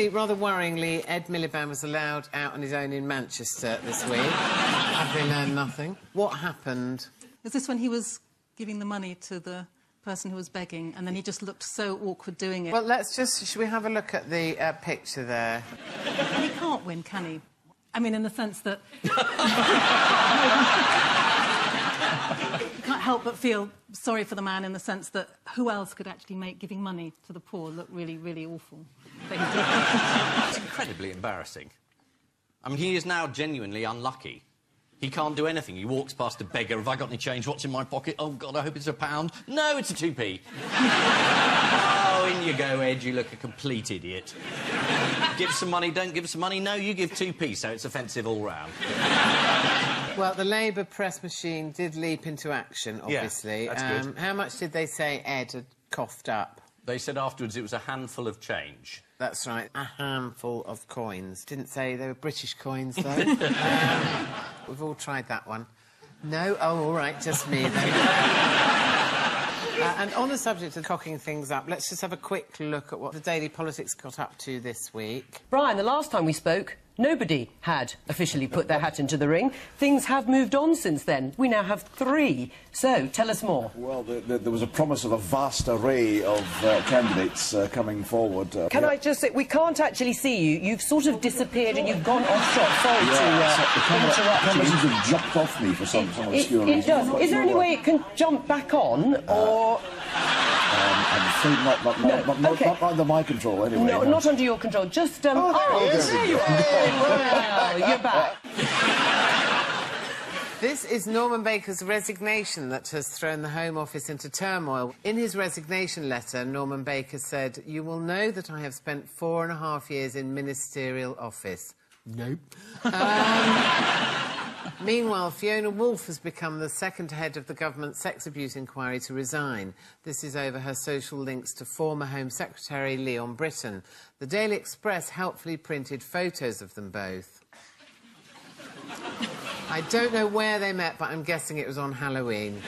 Rather worryingly, Ed Miliband was allowed out on his own in Manchester this week. Have they learned nothing? What happened? Is this when he was giving the money to the person who was begging, and then he just looked so awkward doing it? Well, should we have a look at the picture there? He can't win, can he? I mean, in the sense that... You can't help but feel sorry for the man in the sense that who else could actually make giving money to the poor look really, really awful? It's incredibly embarrassing. I mean, he is now genuinely unlucky. He can't do anything. He walks past a beggar. Have I got any change? What's in my pocket? Oh, God, I hope it's £1. No, it's a 2p. Oh, in you go, Ed. You look a complete idiot. Give some money, don't give some money. No, you give 2p, so it's offensive all round. Well, the Labour press machine did leap into action, obviously. Yeah, that's good. How much did they say Ed had coughed up? They said afterwards it was a handful of change. That's right, a handful of coins. Didn't say they were British coins, though. We've all tried that one. No? Oh, all right, just me, then. And on the subject of cocking things up, let's just have a quick look at what the Daily Politics got up to this week. Brian, the last time we spoke, nobody had officially put their hat into the ring. Things have moved on since then. We now have 3. So, tell us more. Well, there was a promise of a vast array of candidates coming forward. Can I just say, we can't actually see you. You've sort of disappeared and you've gone off shot. Sorry to interrupt the camera seems to have jumped off me for some obscure reason. It does. Is there any way it can jump back on, or...? I'm afraid not under my control, anyway. No, not under your control. Just, there you are. Well, you're back. This is Norman Baker's resignation that has thrown the Home Office into turmoil. In his resignation letter, Norman Baker said, "You will know that I have spent 4.5 years in ministerial office." Nope. Meanwhile, Fiona Woolf has become the second head of the government sex abuse inquiry to resign. This is over her social links to former Home Secretary Leon Britton. The Daily Express helpfully printed photos of them both. I don't know where they met, but I'm guessing it was on Halloween.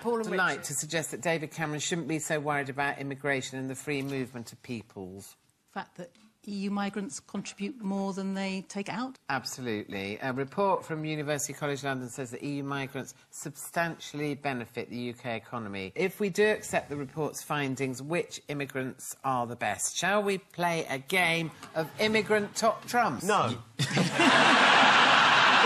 Paul and Light to suggest that David Cameron shouldn't be so worried about immigration and the free movement of peoples. The fact that EU migrants contribute more than they take out? Absolutely. A report from University College London says that EU migrants substantially benefit the UK economy. If we do accept the report's findings, which immigrants are the best? Shall we play a game of immigrant top trumps? No. We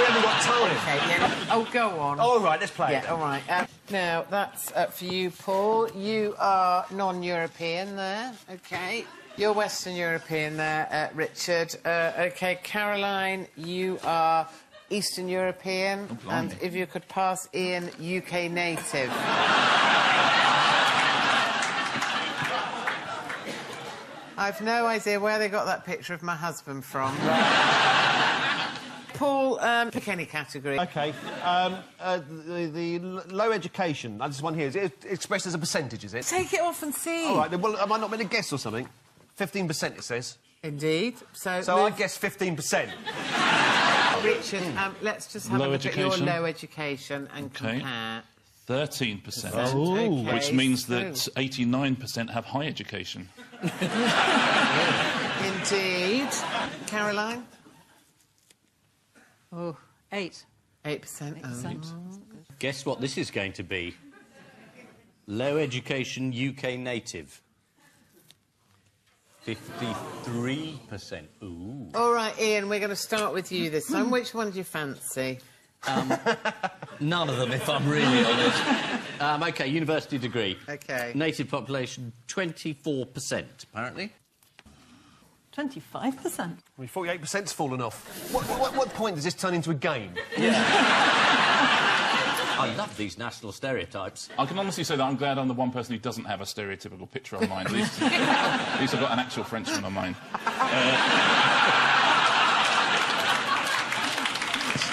haven't got time. OK, yeah. Oh, go on. All right, let's play. Yeah, all right. Now, that's for you, Paul. You are non-European there, OK. You're Western European there, Richard. OK, Caroline, you are Eastern European. Oh, and if you could pass Ian, UK native. I've no idea where they got that picture of my husband from. Paul, pick any category. OK. The low education, this one here, is it expressed as a percentage, is it? Take it off and see. All right, then, well, am I not meant to guess or something? 15%, it says. Indeed. So I guess 15%. Richard, let's just have a look at your low education and compare. 13%. Oh. Okay, which means that 89% have high education. Indeed. Caroline? Oh, 8. 8%. 8%. Guess what this is going to be? Low education UK native. 53%. Ooh. All right, Ian, we're going to start with you this time. Which one do you fancy? None of them, if I'm really honest. OK, university degree. OK. Native population, 24%, apparently. 25%. I mean, 48%'s fallen off. What point does this turn into a game? I love these national stereotypes. I can honestly say that I'm glad I'm the one person who doesn't have a stereotypical picture on mine. At least I've got an actual Frenchman on mine.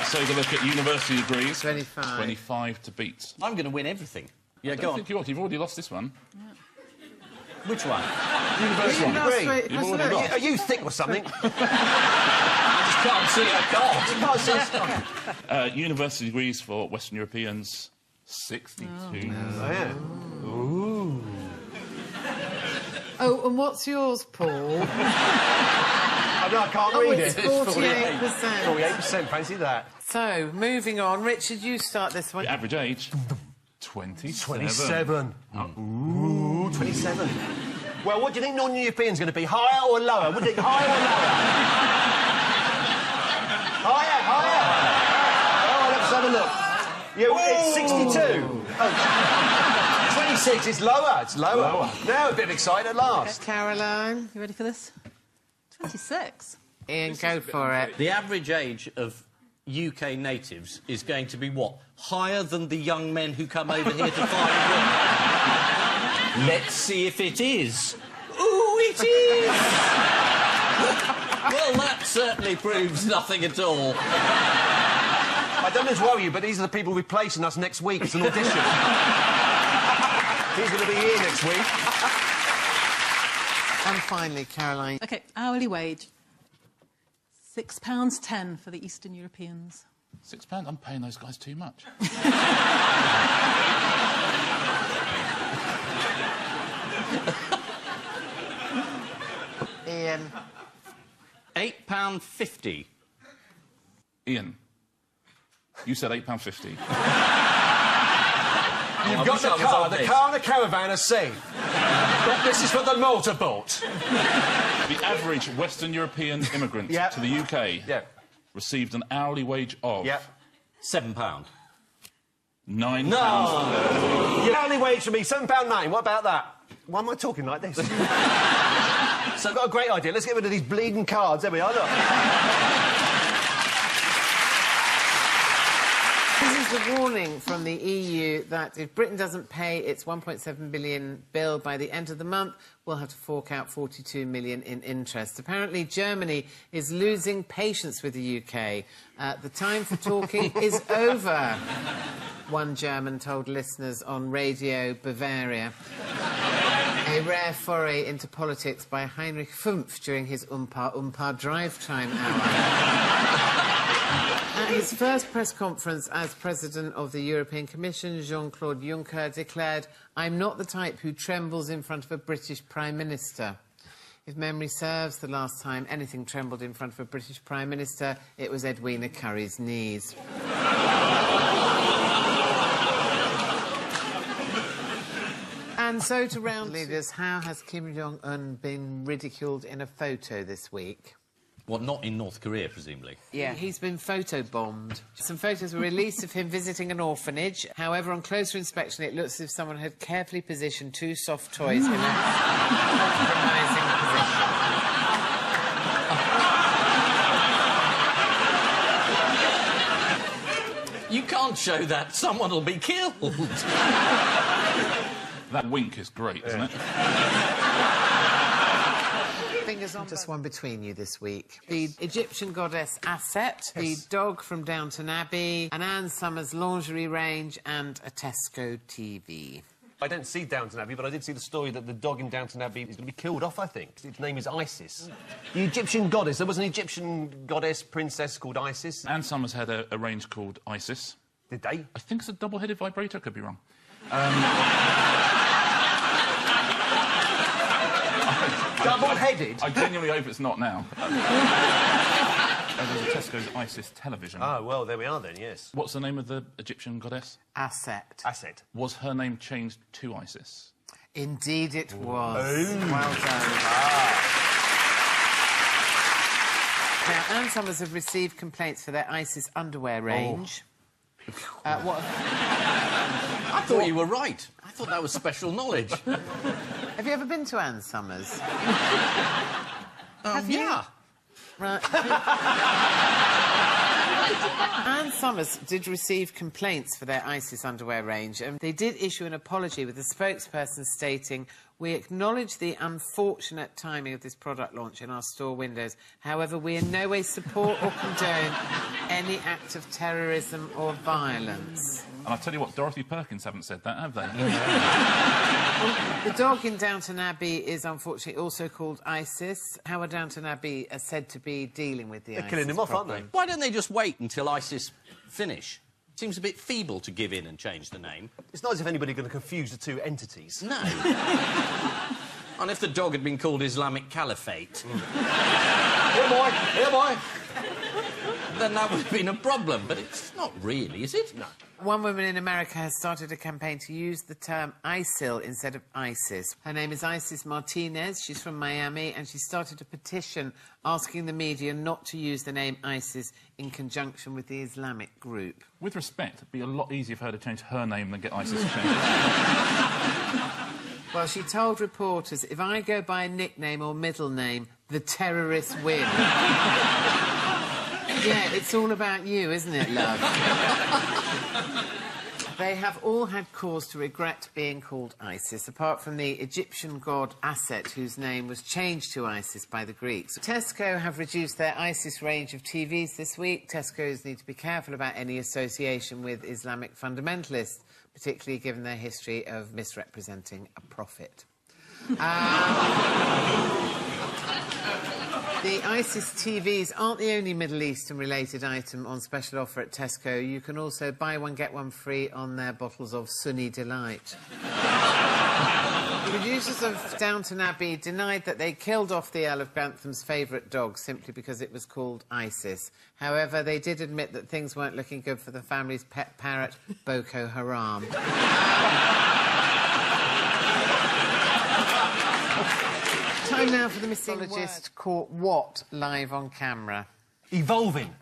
So you look at university degrees. 25. 25 to beat. I'm going to win everything. Yeah, I go don't on. think you are. You've already lost this one. Yeah. Which one? University degree. You've already lost. Are you thick or something? Can't see a god. Can't see a god. University degrees for Western Europeans, 62. Oh, yeah. Ooh. Oh, and what's yours, Paul? I know, I can't read it's it. 48%. 48%, fancy that. So, moving on. Richard, you start this one. The average age? 27. 27. Ooh, 27. Well, what do you think non-European's going to be? Higher or lower? What do you think, higher or lower? Higher. Oh, let's have a look. Yeah, it's 62. Oh. 26, it's lower. It's lower. Now a bit excited at last. Caroline? You ready for this? 26. Ian, go for it. The average age of UK natives is going to be what? Higher than the young men who come over here to find work? Let's see if it is. Ooh, it is! Well, that certainly proves nothing at all. I don't know to worry you, but these are the people replacing us next week. It's an audition. He's going to be here next week. And finally, Caroline. OK, hourly wage. £6.10 for the Eastern Europeans. £6? I'm paying those guys too much. Ian. £8.50. Ian, you said £8.50. You've got the car. The car and the caravan are safe. But this is for the motorboat. The average Western European immigrant to the UK received an hourly wage of... £7. £9. No! Your hourly wage for me, £7.09. What about that? Why am I talking like this? So I've got a great idea. Let's get rid of these bleeding cards. There we are, look. This is the warning from the EU that if Britain doesn't pay its £1.7 billion bill by the end of the month, we'll have to fork out £42 million in interest. Apparently, Germany is losing patience with the UK. The time for talking is over, one German told listeners on Radio Bavaria. A rare foray into politics by Heinrich Fünf during his Umpa drive time hour. At his first press conference as President of the European Commission, Jean-Claude Juncker declared, "I'm not the type who trembles in front of a British Prime Minister." If memory serves, the last time anything trembled in front of a British Prime Minister, it was Edwina Curry's knees. And so to round leaders, how has Kim Jong-un been ridiculed in a photo this week? Well, not in North Korea, presumably. Yeah, he's been photobombed. Some photos were released of him visiting an orphanage. However, on closer inspection, it looks as if someone had carefully positioned two soft toys in a compromising position. You can't show that. Someone will be killed. That wink is great, isn't it? Fingers on. Just one between you this week. The Egyptian goddess Aset, the dog from Downton Abbey, an Ann Summers lingerie range, and a Tesco TV. I don't see Downton Abbey, but I did see the story that the dog in Downton Abbey is going to be killed off, I think. Its name is Isis. The Egyptian goddess. There was an Egyptian goddess, princess called Isis. Ann Summers had a range called Isis. Did they? I think it's a double-headed vibrator, could be wrong. Double-headed? I genuinely hope it's not now. There's a Tesco's Isis television. Oh, well, there we are then, yes. What's the name of the Egyptian goddess? Aset. Aset. Was her name changed to Isis? Indeed it was. Boom. Well done. Now, Ann Summers have received complaints for their Isis underwear range. What? I thought you were right. I thought that was special knowledge. Have you ever been to Ann Summers? Yeah. Right. Ann Summers did receive complaints for their Isis underwear range, and they did issue an apology with a spokesperson stating, "We acknowledge the unfortunate timing of this product launch in our store windows. However, we in no way support or condone any act of terrorism or violence." And I tell you what, Dorothy Perkins haven't said that, have they? The dog in Downton Abbey is unfortunately also called Isis. How are Downton Abbey are said to be dealing with the They're Isis killing him off, aren't problem? they? Why don't they just wait until ISIS finish? Seems a bit feeble to give in and change the name. It's not as if anybody's going to confuse the two entities. No. And if the dog had been called Islamic Caliphate... Here, boy! Here, boy! then that would have been a problem, but it's not really, is it? No. One woman in America has started a campaign to use the term ISIL instead of ISIS. Her name is Isis Martinez. She's from Miami, and she started a petition asking the media not to use the name ISIS in conjunction with the Islamic group. With respect, it'd be a lot easier for her to change her name than get ISIS changed. Well, she told reporters, if I go by a nickname or middle name, the terrorists win. Yeah, it's all about you, isn't it, love? They have all had cause to regret being called ISIS, apart from the Egyptian god Aset, whose name was changed to ISIS by the Greeks. Tesco have reduced their ISIS range of TVs this week. Tesco's need to be careful about any association with Islamic fundamentalists, particularly given their history of misrepresenting a prophet. The ISIS TVs aren't the only Middle Eastern-related item on special offer at Tesco. You can also buy one, get one free on their bottles of Sunny Delight. Producers of Downton Abbey denied that they killed off the Earl of Grantham's favourite dog simply because it was called Isis. However, they did admit that things weren't looking good for the family's pet parrot, Boko Haram. Time now for the mythologist caught what live on camera? Evolving.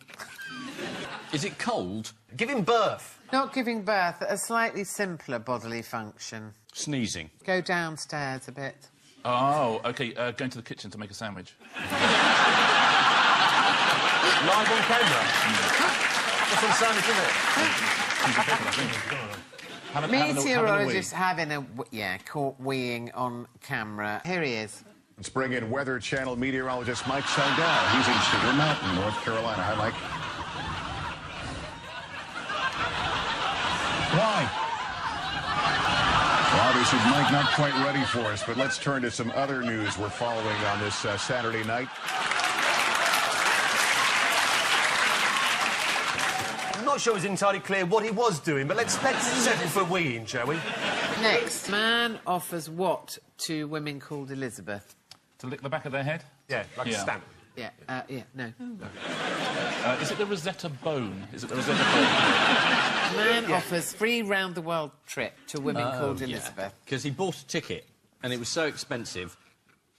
Is it cold? Giving birth. Not giving birth, a slightly simpler bodily function. Sneezing. Go downstairs a bit. Oh, OK, going to the kitchen to make a sandwich. Live on camera. That's on sandwich, isn't it? Meteorologists having caught weeing on camera. Here he is. Let's bring in Weather Channel meteorologist Mike Seldell. He's in Sugar Mountain, North Carolina. Hi, Mike. Why? Well, obviously, Mike not quite ready for us, but let's turn to some other news we're following on this Saturday night. I'm not sure it's entirely clear what he was doing, but let's settle for weeing, shall we? Next, man offers what to women called Elizabeth? To lick the back of their head? Yeah, like a stamp. Yeah, no. Is it the Rosetta Bone? Is it the Rosetta Bone? Man offers free round-the-world trip to women called Elizabeth. Because he bought a ticket, and it was so expensive,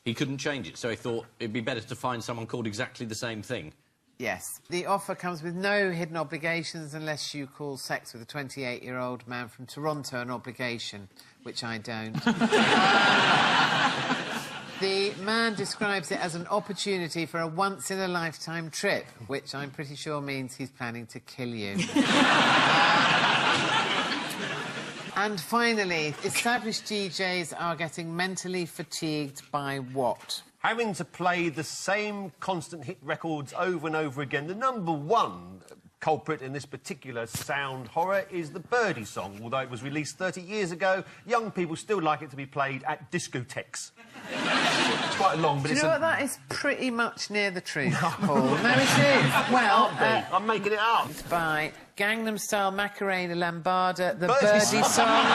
he couldn't change it, so he thought it'd be better to find someone called exactly the same thing. Yes. The offer comes with no hidden obligations unless you call sex with a 28-year-old man from Toronto an obligation, which I don't. The man describes it as an opportunity for a once-in-a-lifetime trip, which I'm pretty sure means he's planning to kill you. And finally, established DJs are getting mentally fatigued by what? Having to play the same constant hit records over and over again. The number one culprit in this particular sound horror is the Birdie song. Although it was released 30 years ago, young people still like it to be played at discotheques. It's quite long, but Do you it's know what? That is pretty much near the truth, Paul. No, it is. Well, I'm making it up. it's by Gangnam Style, Macarena, Lambada, the Birdie Birdie song.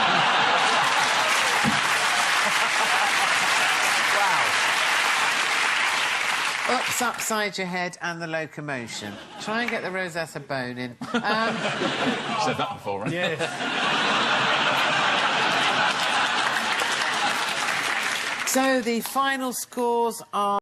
Ups, upside your head and the locomotion. Try and get the Rosetta Bone in. You've said that before, right? Yes. So the final scores are...